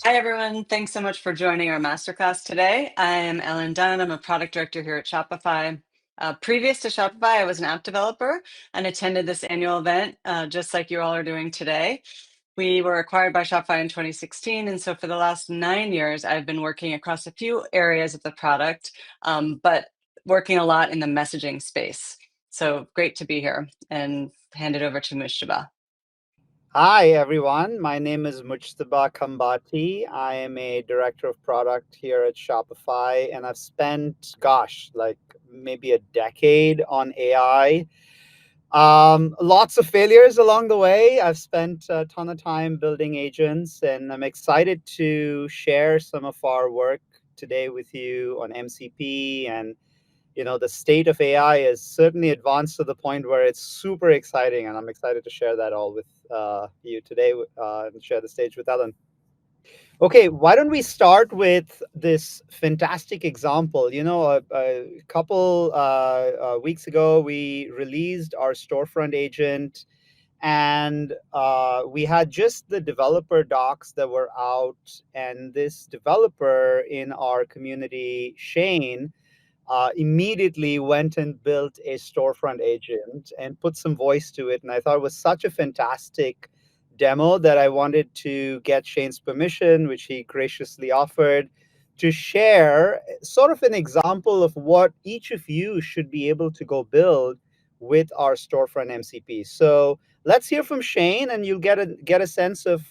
Hi, everyone. Thanks so much for joining our masterclass today. I am Ellen Dunn. I'm a product director here at Shopify. Previous to Shopify, I was an app developer and attended this annual event, just like you all are doing today. We were acquired by Shopify in 2016. And so for the last 9 years, I've been working across a few areas of the product, but working a lot in the messaging space. So great to be here and hand it over to Mushtaba. Hi, everyone. My name is Mujtaba Kambati. I am a director of product here at Shopify, and I've spent, like maybe a decade on AI. Lots of failures along the way. I've spent a ton of time building agents, and I'm excited to share some of our work today with you on MCP. And the state of AI is certainly advanced to the point where it's super exciting, and I'm excited to share that all with you today and share the stage with Ellen. Okay, why don't we start with this fantastic example? A couple weeks ago, we released our storefront agent, and we had just the developer docs that were out, and this developer in our community, Shane, immediately went and built a storefront agent and put some voice to it. And I thought it was such a fantastic demo that I wanted to get Shane's permission, which he graciously offered, to share sort of an example of what each of you should be able to go build with our storefront MCP. So let's hear from Shane, and you'll get a sense of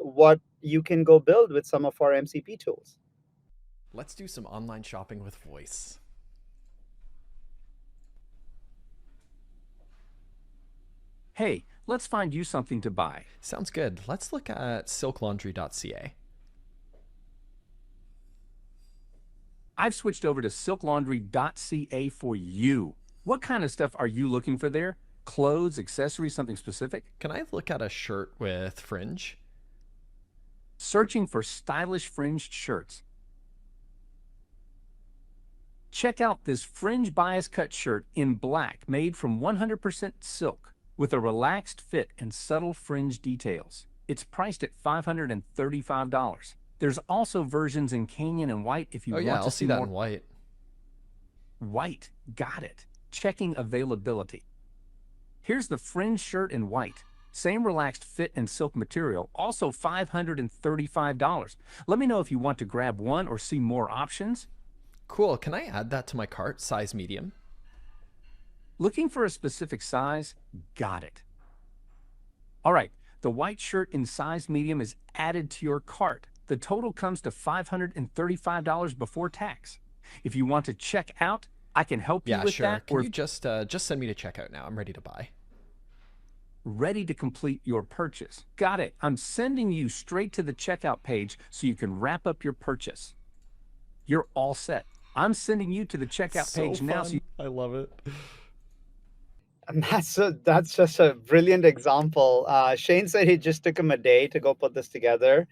what you can go build with some of our MCP tools. Let's do some online shopping with voice. Hey, let's find you something to buy. Sounds good. Let's look at silklaundry.ca. I've switched over to silklaundry.ca for you. What kind of stuff are you looking for there? Clothes, accessories, something specific? Can I look at a shirt with fringe? Searching for stylish fringed shirts. Check out this fringe bias cut shirt in black made from 100% silk with a relaxed fit and subtle fringe details. It's priced at $535. There's also versions in Canyon and white if you want to see more. I'll see that in white. White, got it. Checking availability. Here's the fringe shirt in white. Same relaxed fit and silk material, also $535. Let me know if you want to grab one or see more options. Cool. Can I add that to my cart, size medium? Looking for a specific size? Got it. All right, the white shirt in size medium is added to your cart. The total comes to $535 before tax. If you want to check out, I can help you with that. Can you just send me to checkout now? I'm ready to buy. Ready to complete your purchase. Got it. I'm sending you straight to the checkout page so you can wrap up your purchase. You're all set. I'm sending you to the checkout page now. I love it. And that's just a brilliant example. Shane said it just took him a day to go put this together.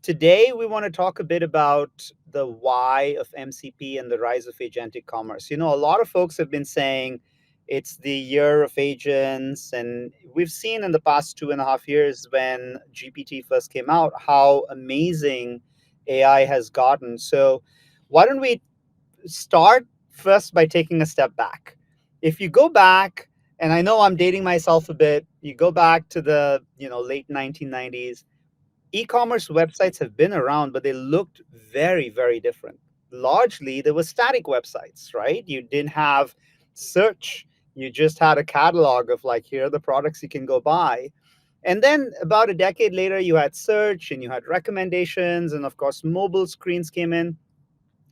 Today, we want to talk a bit about the why of MCP and the rise of agentic commerce. A lot of folks have been saying it's the year of agents, and we've seen in the past 2.5 years when GPT first came out how amazing AI has gotten. So why don't we start first by taking a step back? If you go back, and I know I'm dating myself a bit, you go back to the late 1990s, e-commerce websites have been around, but they looked very, very different. Largely, they were static websites, right? You didn't have search. You just had a catalog of here are the products you can go buy. And then about a decade later, you had search and you had recommendations. And of course, mobile screens came in.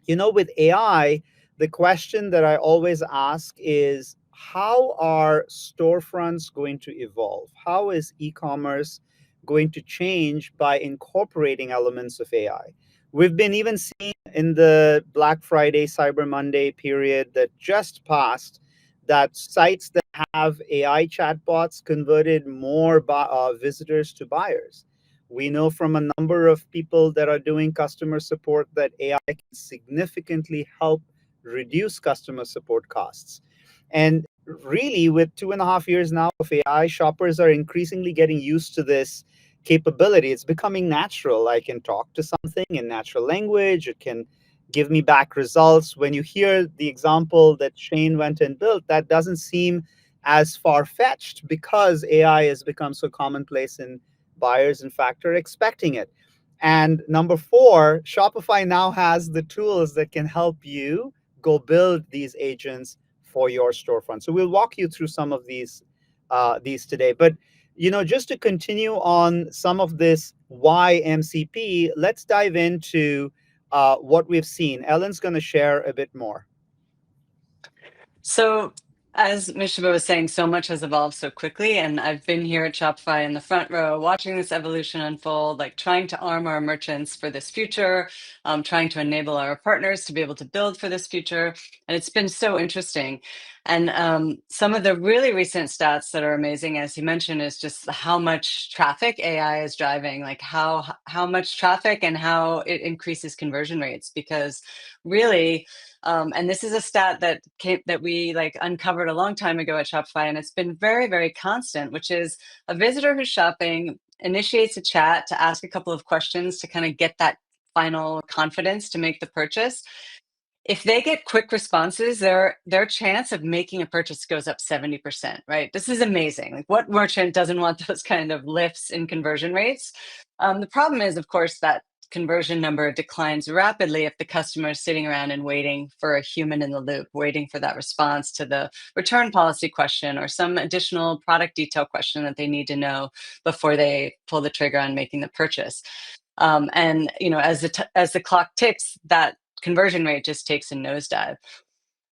With AI, the question that I always ask is, how are storefronts going to evolve? How is e-commerce going to change by incorporating elements of AI? We've been even seeing in the Black Friday, Cyber Monday period that just passed that sites that have AI chatbots converted more visitors to buyers. We know from a number of people that are doing customer support that AI can significantly help reduce customer support costs. And really, with 2.5 years now of AI, shoppers are increasingly getting used to this capability. It's becoming natural. I can talk to something in natural language. It can give me back results. When you hear the example that Shane went and built, that doesn't seem as far-fetched because AI has become so commonplace and buyers, in fact, are expecting it. And number four, Shopify now has the tools that can help you go build these agents for your storefront. So we'll walk you through some of these today. But just to continue on some of this why MCP, let's dive into what we've seen. Ellen's going to share a bit more. So as Mishaba was saying, so much has evolved so quickly, and I've been here at Shopify in the front row watching this evolution unfold, like trying to arm our merchants for this future, trying to enable our partners to be able to build for this future. And it's been so interesting. And some of the really recent stats that are amazing, as you mentioned, is just how much traffic AI is driving, like how much traffic and how it increases conversion rates. Because really, and this is a stat that we like uncovered a long time ago at Shopify, and it's been very, very constant, which is a visitor who's shopping initiates a chat to ask a couple of questions to kind of get that final confidence to make the purchase. If they get quick responses, their chance of making a purchase goes up 70%, right? This is amazing. Like, what merchant doesn't want those kind of lifts in conversion rates? The problem is, of course, that conversion number declines rapidly if the customer is sitting around and waiting for a human in the loop, waiting for that response to the return policy question or some additional product detail question that they need to know before they pull the trigger on making the purchase. And as the clock ticks, that conversion rate just takes a nosedive.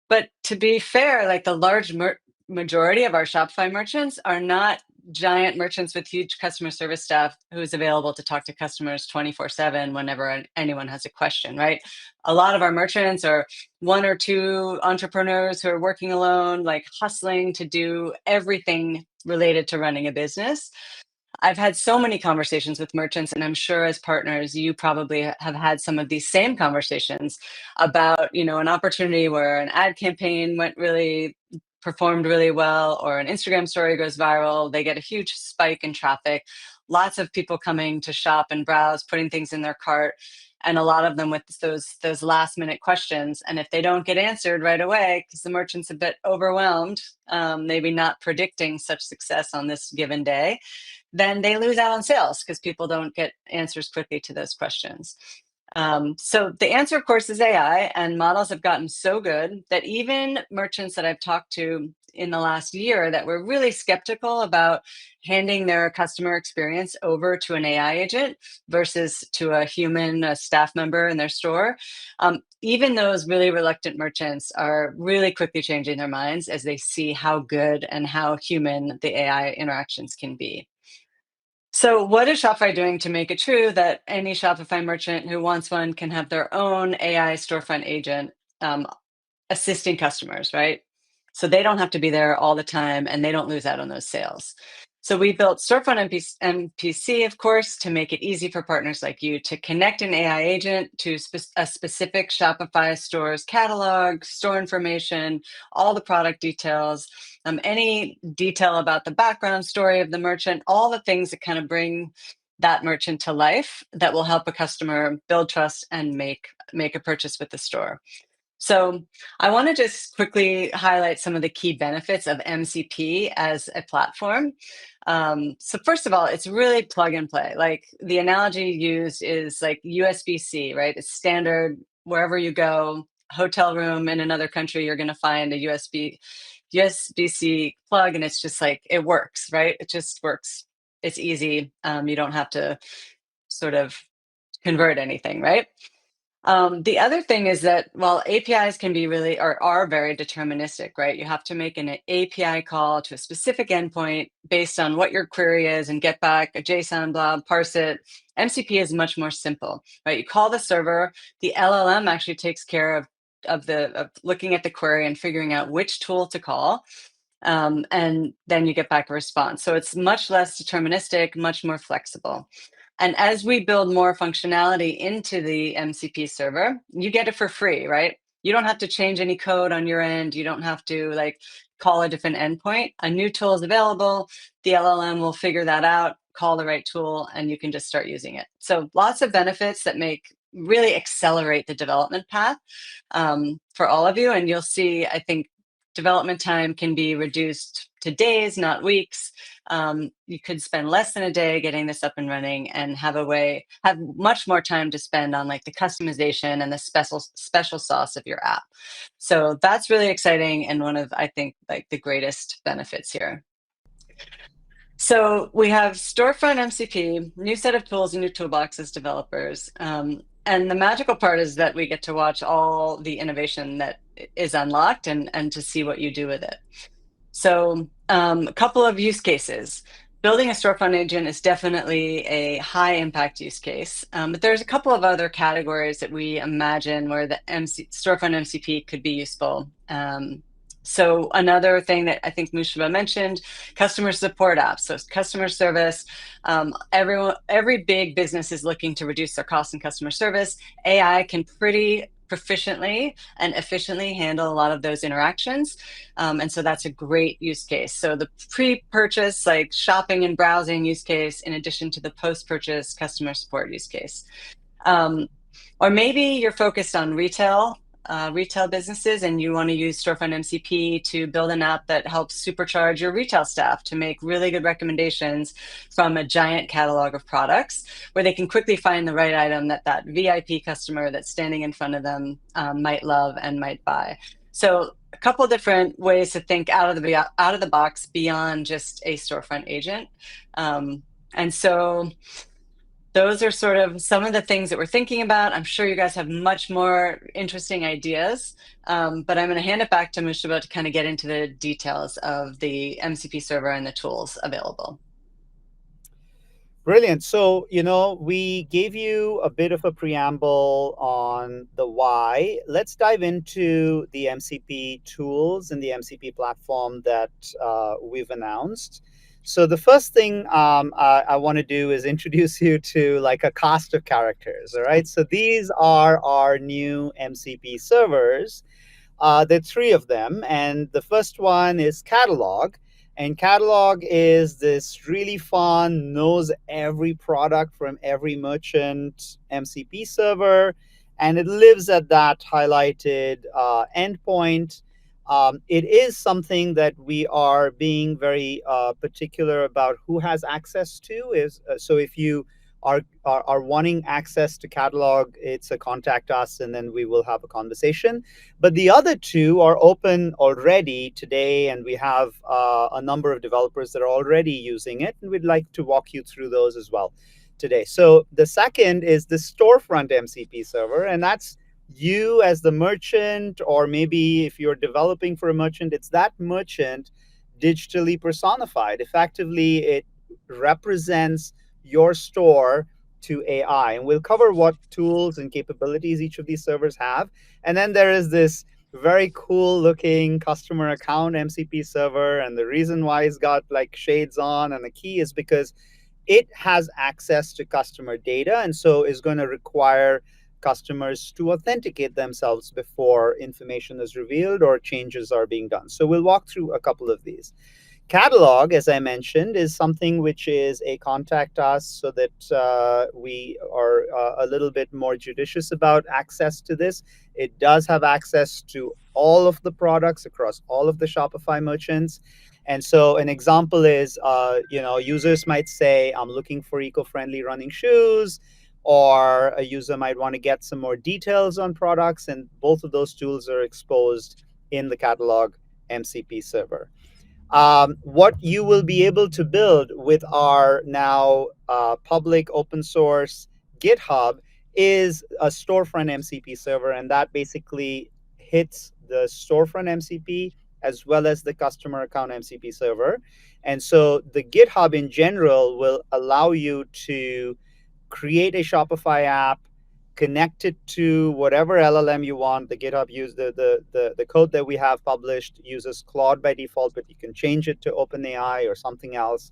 But to be fair, like the large majority of our Shopify merchants are not giant merchants with huge customer service staff who's available to talk to customers 24/7 whenever anyone has a question, right? A lot of our merchants are one or two entrepreneurs who are working alone, like hustling to do everything related to running a business. I've had so many conversations with merchants, and I'm sure as partners, you probably have had some of these same conversations about, an opportunity where an ad campaign performed really well, or an Instagram story goes viral. They get a huge spike in traffic, lots of people coming to shop and browse, putting things in their cart, and a lot of them with those last minute questions. And if they don't get answered right away, because the merchant's a bit overwhelmed, maybe not predicting such success on this given day, then they lose out on sales because people don't get answers quickly to those questions. So the answer, of course, is AI, and models have gotten so good that even merchants that I've talked to in the last year that were really skeptical about handing their customer experience over to an AI agent versus to a human, a staff member in their store, even those really reluctant merchants are really quickly changing their minds as they see how good and how human the AI interactions can be. So what is Shopify doing to make it true that any Shopify merchant who wants one can have their own AI storefront agent assisting customers, right? So they don't have to be there all the time and they don't lose out on those sales. So we built Storefront MPC, of course, to make it easy for partners like you to connect an AI agent to a specific Shopify store's catalog, store information, all the product details, any detail about the background story of the merchant, all the things that kind of bring that merchant to life that will help a customer build trust and make a purchase with the store. So I want to just quickly highlight some of the key benefits of MCP as a platform. So first of all, it's really plug and play. Like the analogy used is like USB-C, right? It's standard wherever you go, hotel room in another country, you're going to find a USB-C plug, and it's just like, it works, right? It just works. It's easy. You don't have to sort of convert anything, right? The other thing is that while APIs can be really or are very deterministic, right? You have to make an API call to a specific endpoint based on what your query is and get back a JSON blob, parse it. MCP is much more simple, right? You call the server, the LLM actually takes care of looking at the query and figuring out which tool to call. And then you get back a response. So it's much less deterministic, much more flexible. And as we build more functionality into the MCP server, you get it for free, right? You don't have to change any code on your end. You don't have to call a different endpoint. A new tool is available. The LLM will figure that out. call the right tool, and you can just start using it. So lots of benefits that really accelerate the development path for all of you. And you'll see, I think, development time can be reduced to days, not weeks. You could spend less than a day getting this up and running, and have much more time to spend on like the customization and the special sauce of your app. So that's really exciting, and one of, I think, like the greatest benefits here. So we have storefront MCP, new set of tools and new toolboxes developers. And the magical part is that we get to watch all the innovation that is unlocked, and to see what you do with it. So a couple of use cases. Building a storefront agent is definitely a high impact use case, but there's a couple of other categories that we imagine where the storefront MCP could be useful. So another thing that I think Mushaba mentioned, customer support apps. So customer service, every big business is looking to reduce their costs in customer service. AI can pretty proficiently and efficiently handle a lot of those interactions. And so that's a great use case. So the pre-purchase, like shopping and browsing use case, in addition to the post-purchase customer support use case. Or maybe you're focused on retail businesses, and you want to use storefront MCP to build an app that helps supercharge your retail staff to make really good recommendations from a giant catalog of products, where they can quickly find the right item that VIP customer that's standing in front of them might love and might buy. So a couple different ways to think out of the box beyond just a storefront agent. And so those are sort of some of the things that we're thinking about. I'm sure you guys have much more interesting ideas, but I'm going to hand it back to Mushaba to kind of get into the details of the MCP server and the tools available. Brilliant. So, we gave you a bit of a preamble on the why. Let's dive into the MCP tools and the MCP platform that we've announced. So the first thing I want to do is introduce you to like a cast of characters. All right. So these are our new MCP servers. There are three of them. And the first one is Catalog. And Catalog is this really fun, knows every product from every merchant MCP server. And it lives at that highlighted endpoint. It is something that we are being very particular about who has access to. So if you are wanting access to Catalog, it's a contact us, and then we will have a conversation. But the other two are open already today, and we have a number of developers that are already using it, and we'd like to walk you through those as well today. So the second is the storefront MCP server, and that's you as the merchant, or maybe if you're developing for a merchant, it's that merchant digitally personified. Effectively, it represents your store to AI. And we'll cover what tools and capabilities each of these servers have. And then there is this very cool looking customer account MCP server. And the reason why it's got like shades on and a key is because it has access to customer data, and so is going to require customers to authenticate themselves before information is revealed or changes are being done. So we'll walk through a couple of these. Catalog, as I mentioned, is something which is a contact us, so that we are a little bit more judicious about access to this. It does have access to all of the products across all of the Shopify merchants. And so an example is, users might say, I'm looking for eco-friendly running shoes, or a user might want to get some more details on products, and both of those tools are exposed in the Catalog MCP server. What you will be able to build with our now public open source GitHub is a storefront MCP server, and that basically hits the storefront MCP as well as the customer account MCP server. And so the GitHub in general will allow you to create a Shopify app, connect it to whatever LLM you want. The GitHub the code that we have published uses Claude by default, but you can change it to OpenAI or something else.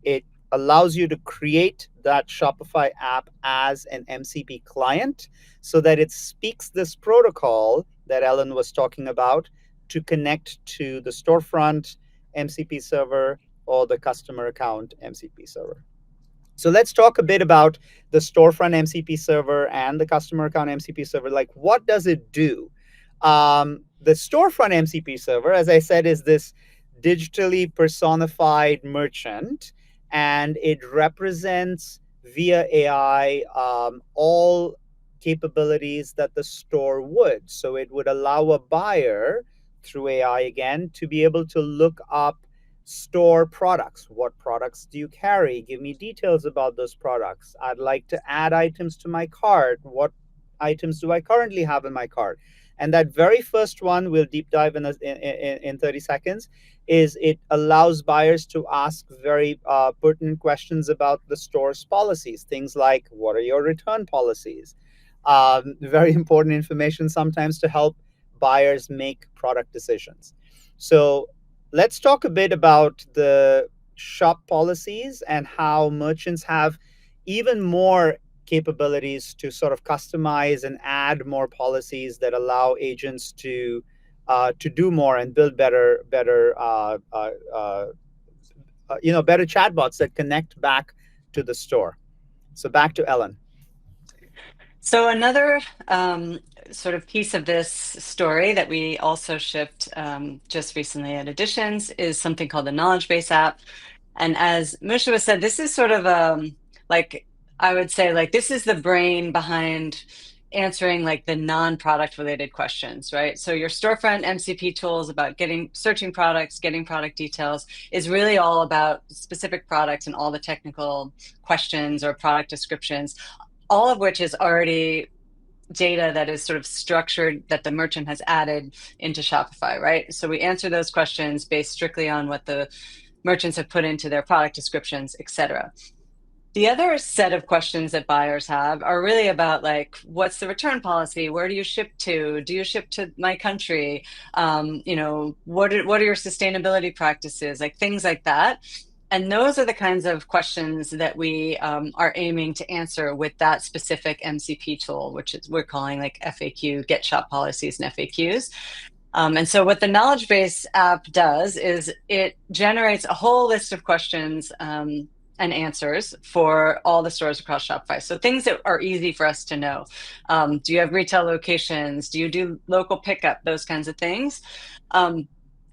It allows you to create that Shopify app as an MCP client, so that it speaks this protocol that Ellen was talking about to connect to the storefront MCP server or the customer account MCP server. So let's talk a bit about the storefront MCP server and the customer account MCP server. Like, what does it do? The storefront MCP server, as I said, is this digitally personified merchant, and it represents via AI all capabilities that the store would. So it would allow a buyer through AI again to be able to look up store products. What products do you carry? Give me details about those products. I'd like to add items to my cart. What items do I currently have in my cart? And that very first one, we'll deep dive in 30 seconds, is it allows buyers to ask very pertinent questions about the store's policies. Things like, what are your return policies? Very important information sometimes to help buyers make product decisions. So let's talk a bit about the shop policies and how merchants have even more capabilities to sort of customize and add more policies that allow agents to do more and build better chatbots that connect back to the store. So back to Ellen. So another sort of piece of this story that we also shipped just recently at Editions is something called the Knowledge Base app. And as Musha said, this is sort of like, I would say, like, this is the brain behind answering like the non-product related questions, right? So your storefront MCP tools about searching products, getting product details is really all about specific products and all the technical questions or product descriptions, all of which is already data that is sort of structured that the merchant has added into Shopify, right? So we answer those questions based strictly on what the merchants have put into their product descriptions, et cetera. The other set of questions that buyers have are really about, like, what's the return policy? Where do you ship to? Do you ship to my country? What are your sustainability practices? Like things like that. And those are the kinds of questions that we are aiming to answer with that specific MCP tool, which is we're calling like FAQ, Get Shop Policies and FAQs. And so what the Knowledge Base app does is it generates a whole list of questions and answers for all the stores across Shopify. So things that are easy for us to know. Do you have retail locations? Do you do local pickup? Those kinds of things.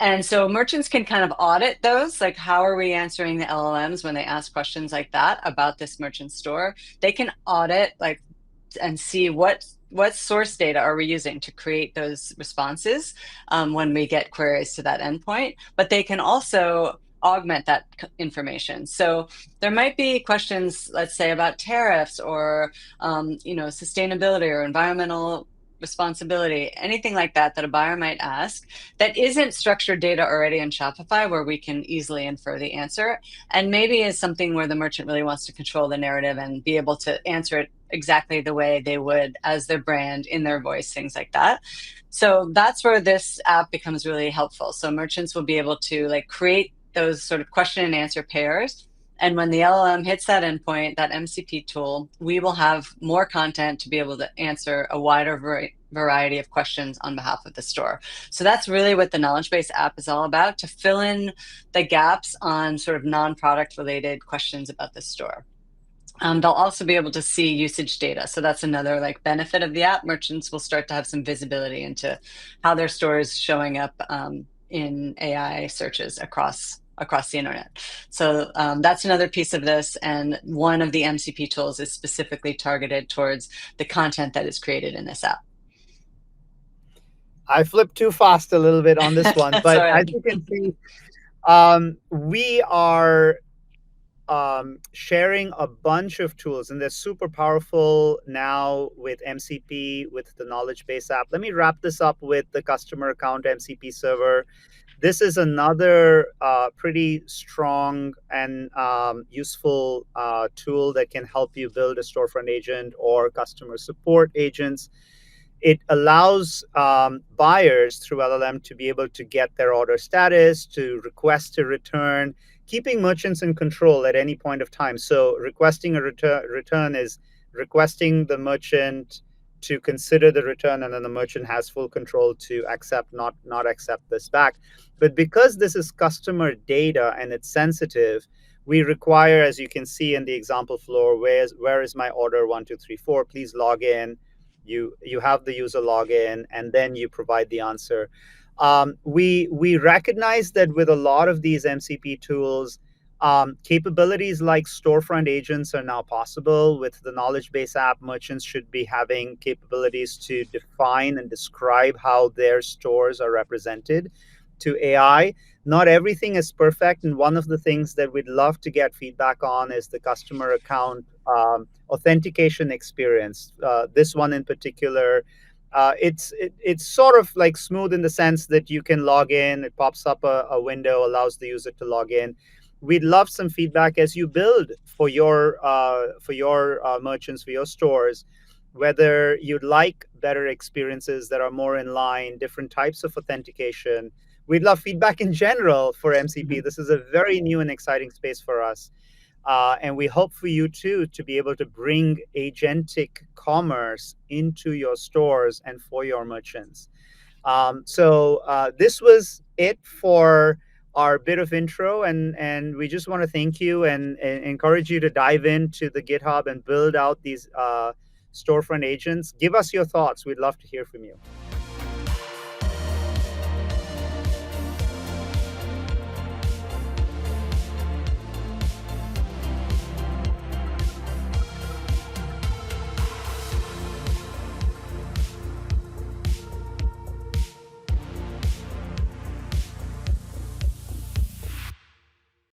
And so merchants can kind of audit those, like how are we answering the LLMs when they ask questions like that about this merchant store? They can audit like and see what source data are we using to create those responses when we get queries to that endpoint. But they can also augment that information. So there might be questions, let's say, about tariffs or sustainability or environmental responsibility, anything like that that a buyer might ask that isn't structured data already in Shopify where we can easily infer the answer, and maybe is something where the merchant really wants to control the narrative and be able to answer it exactly the way they would as their brand, in their voice, things like that. So that's where this app becomes really helpful. So merchants will be able to like create those sort of question and answer pairs. And when the LLM hits that endpoint, that MCP tool, we will have more content to be able to answer a wider variety of questions on behalf of the store. So that's really what the Knowledge Base app is all about, to fill in the gaps on sort of non-product related questions about the store. They'll also be able to see usage data. So that's another like benefit of the app. Merchants will start to have some visibility into how their store is showing up in AI searches across the internet. So that's another piece of this. And one of the MCP tools is specifically targeted towards the content that is created in this app. I flipped too fast a little bit on this one, but as you can see, we are sharing a bunch of tools, and they're super powerful now with MCP, with the Knowledge Base app. Let me wrap this up with the customer account MCP server. This is another pretty strong and useful tool that can help you build a storefront agent or customer support agents. It allows buyers through LLM to be able to get their order status, to request a return, keeping merchants in control at any point of time. So requesting a return is requesting the merchant to consider the return, and then the merchant has full control to accept, not accept this back. But because this is customer data and it's sensitive, we require, as you can see in the example flow, where is my order 1234? Please log in. You have the user log in, and then you provide the answer. We recognize that with a lot of these MCP tools, capabilities like storefront agents are now possible. With the knowledge base app, merchants should be having capabilities to define and describe how their stores are represented to AI. Not everything is perfect, and one of the things that we'd love to get feedback on is the customer account authentication experience. This one in particular, it's sort of like smooth in the sense that you can log in, it pops up a window, allows the user to log in. We'd love some feedback as you build for your merchants, for your stores, whether you'd like better experiences that are more in line, different types of authentication. We'd love feedback in general for MCP. This is a very new and exciting space for us. And we hope for you too to be able to bring agentic commerce into your stores and for your merchants. So this was it for our bit of intro, and we just want to thank you and encourage you to dive into the GitHub and build out these storefront agents. Give us your thoughts. We'd love to hear from you.